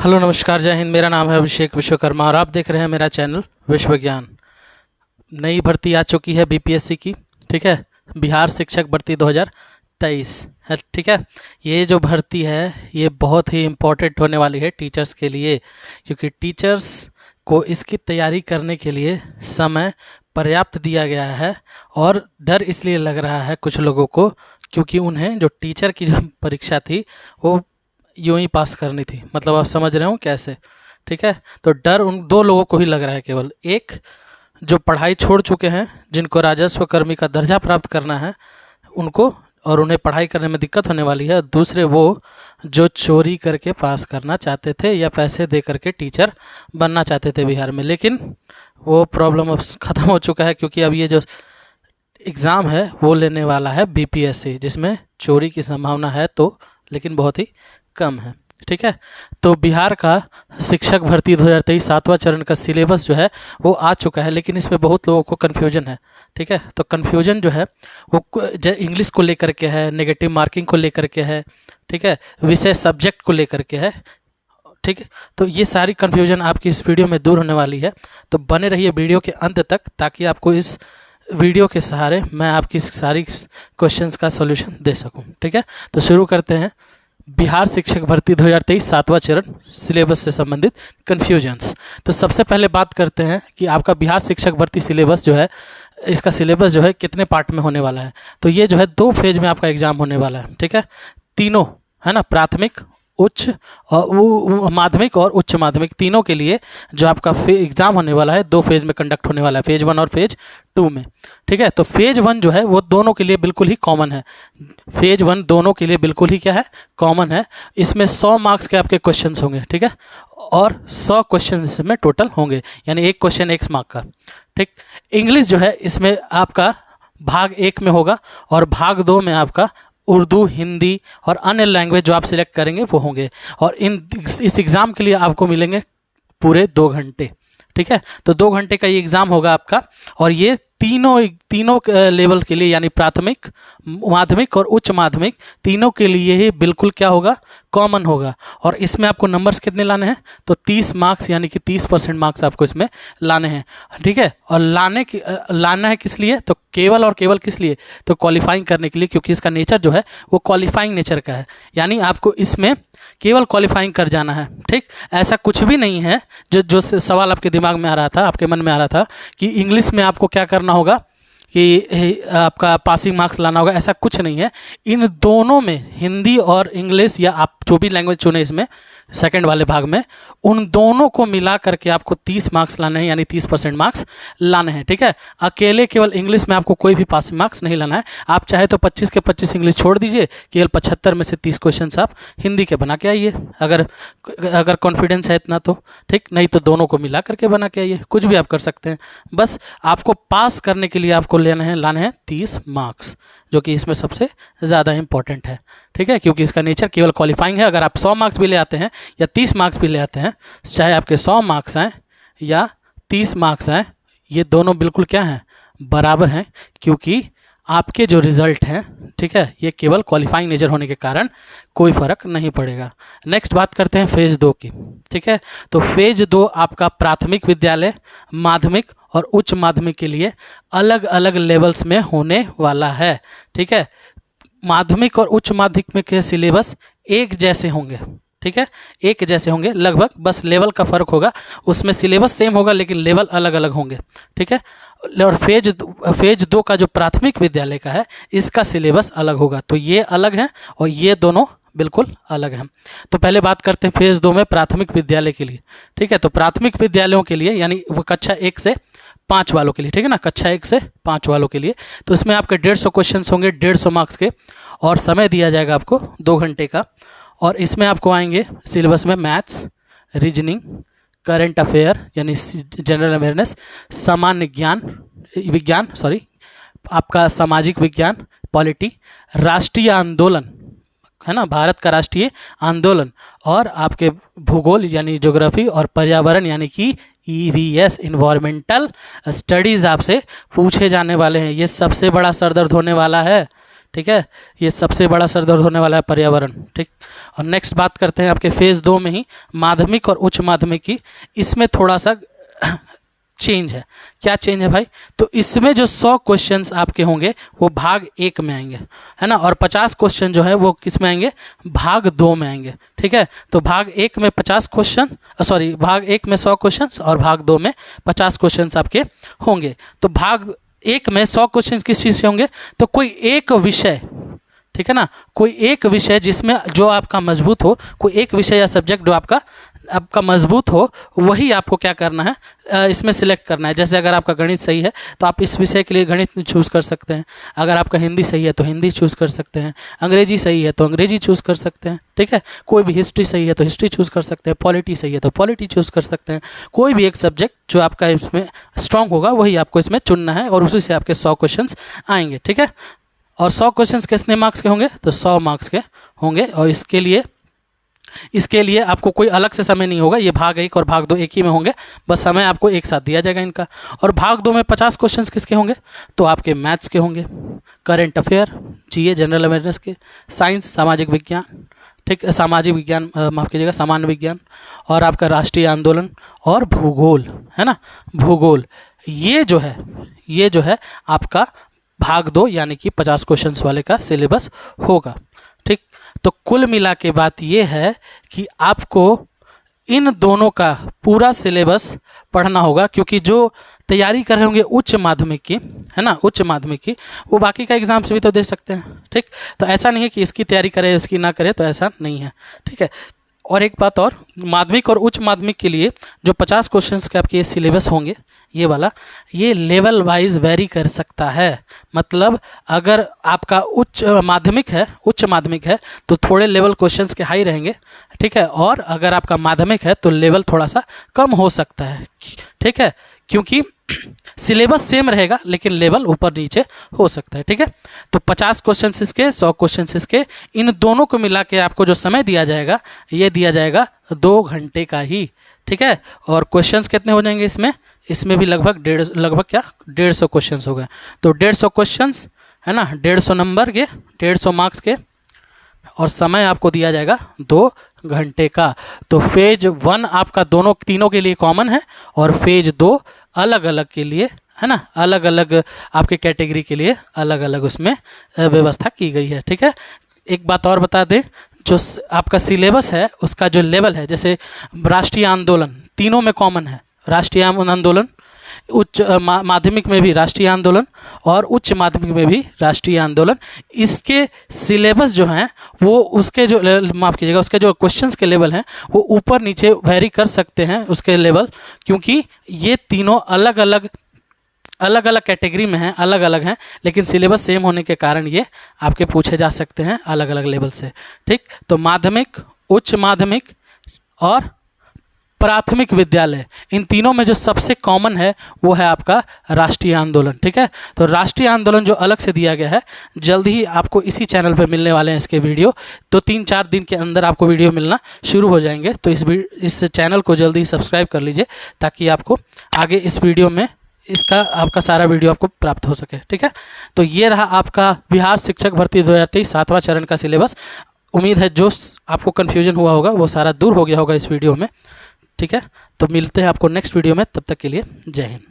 Hello नमस्कार, जय हिंद। मेरा नाम है अभिषेक विश्वकर्मा और आप देख रहे हैं मेरा चैनल विश्व ज्ञान। नई भर्ती आ चुकी है बीपीएससी की, ठीक है। बिहार शिक्षक भर्ती 2023 है, ठीक है। ये जो भर्ती है ये बहुत ही इम्पोर्टेंट होने वाली है टीचर्स के लिए, क्योंकि टीचर्स को इसकी तैयारी करने के लिए समय पर्याप्त दिया गया है। और डर इसलिए लग रहा है कुछ लोगों को, क्योंकि उन्हें जो टीचर की जो परीक्षा थी वो यूं ही पास करनी थी। मतलब आप समझ रहे हो कैसे, ठीक है। तो डर उन दो लोगों को ही लग रहा है, केवल एक जो पढ़ाई छोड़ चुके हैं, जिनको राजस्व कर्मी का दर्जा प्राप्त करना है उनको, और उन्हें पढ़ाई करने में दिक्कत होने वाली है। दूसरे वो जो चोरी करके पास करना चाहते थे या पैसे दे करके टीचर बनना चाहते थे बिहार में, लेकिन वो प्रॉब्लम अब ख़त्म हो चुका है, क्योंकि अब ये जो एग्ज़ाम है वो लेने वाला है बीपीएससी, जिसमें चोरी की संभावना है तो, लेकिन बहुत ही कम है, ठीक है। तो बिहार का शिक्षक भर्ती 2023 सातवां चरण का सिलेबस जो है वो आ चुका है, लेकिन इसमें बहुत लोगों को कन्फ्यूजन है, ठीक है। तो कन्फ्यूजन जो है वो इंग्लिश को लेकर के है, नेगेटिव मार्किंग को लेकर के है, ठीक है, विषय सब्जेक्ट को लेकर के है, ठीक है। तो ये सारी कन्फ्यूजन आपकी इस वीडियो में दूर होने वाली है। तो बने रहिए वीडियो के अंत तक, ताकि आपको इस वीडियो के सहारे मैं आपकी सारी क्वेश्चंस का सॉल्यूशन दे सकूं, ठीक है। तो शुरू करते हैं बिहार शिक्षक भर्ती 2023 सातवां चरण सिलेबस से संबंधित कन्फ्यूजन्स। तो सबसे पहले बात करते हैं कि आपका बिहार शिक्षक भर्ती सिलेबस जो है, इसका सिलेबस जो है कितने पार्ट में होने वाला है। तो ये जो है 2 फेज में आपका एग्जाम होने वाला है, ठीक है। तीनों है ना, प्राथमिक, उच्च और माध्यमिक और उच्च माध्यमिक, तीनों के लिए जो आपका एग्ज़ाम होने वाला है 2 फेज में कंडक्ट होने वाला है, फेज 1 और फेज 2 में, ठीक है। तो फेज 1 जो है वो दोनों के लिए बिल्कुल ही कॉमन है। फेज 1 दोनों के लिए बिल्कुल ही क्या है, कॉमन है। इसमें 100 मार्क्स के आपके क्वेश्चंस होंगे, ठीक है, और 100 क्वेश्चन इसमें टोटल होंगे, यानी एक क्वेश्चन 1 मार्क का, ठीक। इंग्लिश जो है इसमें आपका भाग 1 में होगा, और भाग 2 में आपका उर्दू, हिंदी और अन्य लैंग्वेज जो आप सिलेक्ट करेंगे वो होंगे। और इस एग्ज़ाम के लिए आपको मिलेंगे पूरे 2 घंटे, ठीक है। तो 2 घंटे का ये एग्ज़ाम होगा आपका, और ये तीनों लेवल के लिए, यानी प्राथमिक, माध्यमिक और उच्च माध्यमिक, तीनों के लिए ही बिल्कुल क्या होगा, कॉमन होगा। और इसमें आपको नंबर्स कितने लाने हैं, तो 30 मार्क्स, यानी कि 30% मार्क्स आपको इसमें लाने हैं, ठीक है। और लाना है किस लिए, तो केवल और केवल किस लिए, तो क्वालिफाइंग करने के लिए, क्योंकि इसका नेचर जो है वो क्वालिफाइंग नेचर का है, यानी आपको इसमें केवल क्वालिफाइंग कर जाना है, ठीक। ऐसा कुछ भी नहीं है जो सवाल आपके दिमाग में आ रहा था, आपके मन में आ रहा था कि इंग्लिश में आपको क्या करना होगा कि आपका पासिंग मार्क्स लाना होगा, ऐसा कुछ नहीं है। इन दोनों में, हिंदी और इंग्लिश, या आप जो भी लैंग्वेज चुने इसमें सेकंड वाले भाग में, उन दोनों को मिला करके आपको 30 मार्क्स लाने हैं, यानी 30% मार्क्स लाने हैं, ठीक है। अकेले केवल इंग्लिश में आपको कोई भी पासिंग मार्क्स नहीं लाना है। आप चाहे तो 25 के 25 इंग्लिश छोड़ दीजिए, केवल 75 में से 30 क्वेश्चन आप हिंदी के बना के आइए, अगर कॉन्फिडेंस है इतना तो, ठीक। नहीं तो दोनों को मिला करके बना के आइए, कुछ भी आप कर सकते हैं। बस आपको पास करने के लिए आपको लाने हैं 30 मार्क्स, जो कि इसमें सबसे ज़्यादा इंपॉर्टेंट है, ठीक है, क्योंकि इसका नेचर केवल क्वालिफाइंग है। अगर आप 100 मार्क्स भी ले आते हैं या 30 मार्क्स भी ले आते हैं, चाहे आपके 100 मार्क्स आएँ या 30 मार्क्स आएँ, ये दोनों बिल्कुल क्या हैं, बराबर हैं, क्योंकि आपके जो रिज़ल्ट हैं, ठीक है, ये केवल क्वालिफाइंग नेचर होने के कारण कोई फ़र्क नहीं पड़ेगा। नेक्स्ट बात करते हैं फेज़ 2 की, ठीक है। तो फेज़ 2 आपका प्राथमिक विद्यालय, माध्यमिक और उच्च माध्यमिक के लिए अलग अलग लेवल्स में होने वाला है, ठीक है। माध्यमिक और उच्च माध्यमिक के सिलेबस एक जैसे होंगे, ठीक है, एक जैसे होंगे लगभग, बस लेवल का फ़र्क होगा। उसमें सिलेबस सेम होगा लेकिन लेवल अलग अलग होंगे, ठीक है। और फेज 2 का जो प्राथमिक विद्यालय का है, इसका सिलेबस अलग होगा। तो ये अलग है और ये दोनों बिल्कुल अलग हैं। तो पहले बात करते हैं फेज़ 2 में प्राथमिक विद्यालय के लिए, ठीक है। तो प्राथमिक विद्यालयों के लिए, यानी वो कक्षा 1 से 5 वालों के लिए, ठीक है ना, कक्षा 1 से 5 वालों के लिए, तो इसमें आपके 150 क्वेश्चन होंगे, 150 मार्क्स के, और समय दिया जाएगा आपको 2 घंटे का। और इसमें आपको आएंगे सिलेबस में मैथ्स, रीजनिंग, करंट अफेयर यानी जनरल अवेयरनेस, सामान्य विज्ञान, आपका सामाजिक विज्ञान, पॉलिटी, राष्ट्रीय आंदोलन, है ना, भारत का राष्ट्रीय आंदोलन, और आपके भूगोल यानी ज्योग्राफी, और पर्यावरण यानी कि EVS इन्वायरमेंटल स्टडीज़ आपसे पूछे जाने वाले हैं। ये सबसे बड़ा सरदर्द होने वाला है, ठीक है, ये सबसे बड़ा सर दर्द होने वाला है पर्यावरण। ठीक, और नेक्स्ट बात करते हैं आपके फेज़ 2 में ही माध्यमिक और उच्च माध्यमिक की। इसमें थोड़ा सा चेंज है। क्या चेंज है भाई? तो इसमें जो 100 क्वेश्चंस आपके होंगे वो भाग 1 में आएंगे, है ना, और 50 क्वेश्चन जो है वो किस में आएंगे? भाग 2 में आएंगे। ठीक है, तो भाग 1 में 50 क्वेश्चन, सॉरी, भाग 1 में 100 क्वेश्चंस और भाग 2 में 50 क्वेश्चंस आपके होंगे। तो भाग 1 में 100 क्वेश्चन किस चीज़ से होंगे? तो कोई एक विषय, ठीक है ना, कोई एक विषय जिसमें जो आपका मजबूत हो, कोई एक विषय या सब्जेक्ट जो आपका मजबूत हो, वही आपको क्या करना है, इसमें सिलेक्ट करना है। जैसे अगर आपका गणित सही है तो आप इस विषय के लिए गणित चूज़ कर सकते हैं, अगर आपका हिंदी सही है तो हिंदी चूज़ कर सकते हैं, अंग्रेजी सही है तो अंग्रेजी चूज़ कर सकते हैं। ठीक है, कोई भी हिस्ट्री सही है तो हिस्ट्री चूज़ कर सकते हैं, पॉलिटी सही है तो पॉलिटी चूज़ कर सकते हैं। कोई भी एक सब्जेक्ट जो आपका इसमें स्ट्रांग होगा वही आपको इसमें चुनना है और उसी से आपके 100 क्वेश्चन आएंगे। ठीक है, और 100 क्वेश्चंस कितने मार्क्स के होंगे? तो 100 मार्क्स के होंगे। और इसके लिए आपको कोई अलग से समय नहीं होगा, ये भाग 1 और भाग 2 एक ही में होंगे, बस समय आपको एक साथ दिया जाएगा इनका। और भाग 2 में 50 क्वेश्चंस किसके होंगे? तो आपके मैथ्स के होंगे, करंट अफेयर, जीए जनरल अवेयरनेस के, साइंस सामाजिक विज्ञान, ठीक, सामाजिक विज्ञान माफ़ कीजिएगा, सामान्य विज्ञान, और आपका राष्ट्रीय आंदोलन और भूगोल, है ना, भूगोल। ये जो है आपका भाग 2 यानी कि 50 क्वेश्चंस वाले का सिलेबस होगा। ठीक, तो कुल मिला के बात ये है कि आपको इन दोनों का पूरा सिलेबस पढ़ना होगा, क्योंकि जो तैयारी कर रहे होंगे उच्च माध्यमिक की, है ना, उच्च माध्यमिक की, वो बाकी का एग्जाम से भी तो दे सकते हैं। ठीक, तो ऐसा नहीं है कि इसकी तैयारी करें इसकी ना करें, तो ऐसा नहीं है। ठीक है, और एक बात और, माध्यमिक और उच्च माध्यमिक के लिए जो 50 क्वेश्चंस के आपके ये सिलेबस होंगे, ये वाला, ये लेवल वाइज वेरी कर सकता है। मतलब अगर आपका उच्च माध्यमिक है तो थोड़े लेवल क्वेश्चंस के हाई रहेंगे। ठीक है, और अगर आपका माध्यमिक है तो लेवल थोड़ा सा कम हो सकता है। ठीक है, क्योंकि सिलेबस सेम रहेगा लेकिन लेवल ऊपर नीचे हो सकता है। ठीक है, तो 50 क्वेश्चन इसके, 100 क्वेश्चन इसके, इन दोनों को मिला के आपको जो समय दिया जाएगा ये दिया जाएगा 2 घंटे का ही। ठीक है, और क्वेश्चंस कितने हो जाएंगे इसमें भी लगभग 150 क्वेश्चंस हो गए। तो 150 क्वेश्चंस, है ना, 150 नंबर के, 150 मार्क्स के, और समय आपको दिया जाएगा 2 घंटे का। तो फेज 1 आपका तीनों के लिए कॉमन है, और फेज 2 अलग अलग के लिए, है ना, अलग अलग आपके कैटेगरी के लिए अलग अलग उसमें व्यवस्था की गई है। ठीक है, एक बात और बता दें, जो आपका सिलेबस है उसका जो लेवल है, जैसे राष्ट्रीय आंदोलन तीनों में कॉमन है, राष्ट्रीय आंदोलन, उच्च माध्यमिक में भी राष्ट्रीय आंदोलन और उच्च माध्यमिक में भी राष्ट्रीय आंदोलन, इसके सिलेबस जो हैं वो उसके जो माफ़ कीजिएगा उसके जो क्वेश्चंस के लेवल हैं वो ऊपर नीचे वेरी कर सकते हैं उसके लेवल, क्योंकि ये तीनों अलग अलग कैटेगरी में हैं, अलग अलग हैं, लेकिन सिलेबस सेम होने के कारण ये आपके पूछे जा सकते हैं अलग अलग लेवल से। ठीक, तो माध्यमिक, उच्च माध्यमिक और प्राथमिक विद्यालय, इन तीनों में जो सबसे कॉमन है वो है आपका राष्ट्रीय आंदोलन। ठीक है, तो राष्ट्रीय आंदोलन जो अलग से दिया गया है, जल्द ही आपको इसी चैनल पर मिलने वाले हैं इसके वीडियो, तो 3-4 दिन के अंदर आपको वीडियो मिलना शुरू हो जाएंगे। तो इस चैनल को जल्दी सब्सक्राइब कर लीजिए ताकि आपको आगे इस वीडियो में आपका सारा वीडियो आपको प्राप्त हो सके। ठीक है, तो ये रहा आपका बिहार शिक्षक भर्ती 2023 7वां चरण का सिलेबस। उम्मीद है जो आपको कन्फ्यूजन हुआ होगा वो सारा दूर हो गया होगा इस वीडियो में। ठीक है, तो मिलते हैं आपको नेक्स्ट वीडियो में, तब तक के लिए जय हिंद।